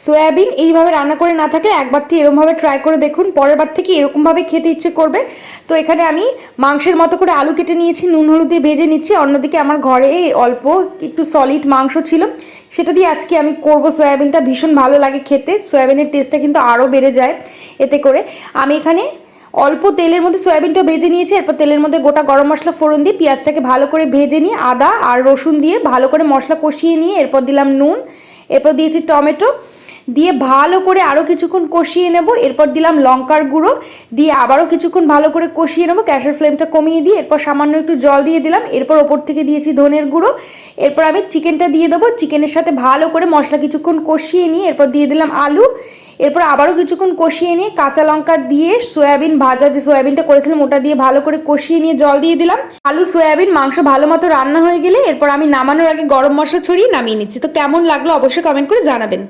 Soybean এইভাবে রান্না করে না থাকলে একবারটি এরকমভাবে ট্রাই করে দেখুন, পরের বার থেকে এরকমভাবে খেতে ইচ্ছে করবে। তো এখানে আমি মাংসের মতো করে আলু কেটে নিয়েছি, নুন হলুদ দিয়ে ভেজে নিচ্ছি। অন্যদিকে আমার ঘরে অল্প একটু সলিড মাংস ছিল, সেটা দিয়ে আজকে আমি করব সয়াবিনটা। ভীষণ ভালো লাগে খেতে, সয়াবিনের টেস্টটা কিন্তু আরও বেড়ে যায় এতে করে। আমি এখানে অল্প তেলের মধ্যে সয়াবিনটা ভেজে নিয়েছি, এরপর তেলের মধ্যে গোটা গরম মশলা ফোড়ন দিয়ে পেঁয়াজটাকে ভালো করে ভেজে নিয়ে আদা আর রসুন দিয়ে ভালো করে মশলা কষিয়ে নিয়ে এরপর দিলাম নুন, এরপর দিয়েছি টমেটো দিয়ে ভালো করে আরও কিছুক্ষণ কষিয়ে নেব। এরপর দিলাম লঙ্কার গুঁড়ো দিয়ে আবারও কিছুক্ষণ ভালো করে কষিয়ে নেব, গ্যাসের ফ্লেমটা কমিয়ে দিয়ে এরপর সামান্য একটু জল দিয়ে দিলাম। এরপর ওপর থেকে দিয়েছি ধনের গুঁড়ো। এরপর আমি চিকেনটা দিয়ে দেবো, চিকেনের সাথে ভালো করে মশলা কিছুক্ষণ কষিয়ে নিয়ে এরপর দিয়ে দিলাম আলু। এরপর আবারও কিছুক্ষণ কষিয়ে নিয়ে কাঁচা লঙ্কা দিয়ে সয়াবিন ভাজা যে সয়াবিনটা করেছিলাম ওটা দিয়ে ভালো করে কষিয়ে নিয়ে জল দিয়ে দিলাম। আলু সয়াবিন মাংস ভালো মতো রান্না হয়ে গেলে এরপর আমি নামানোর আগে গরম মশলা ছড়িয়ে নামিয়ে নিচ্ছি। তো কেমন লাগলো অবশ্যই কমেন্ট করে জানাবেন।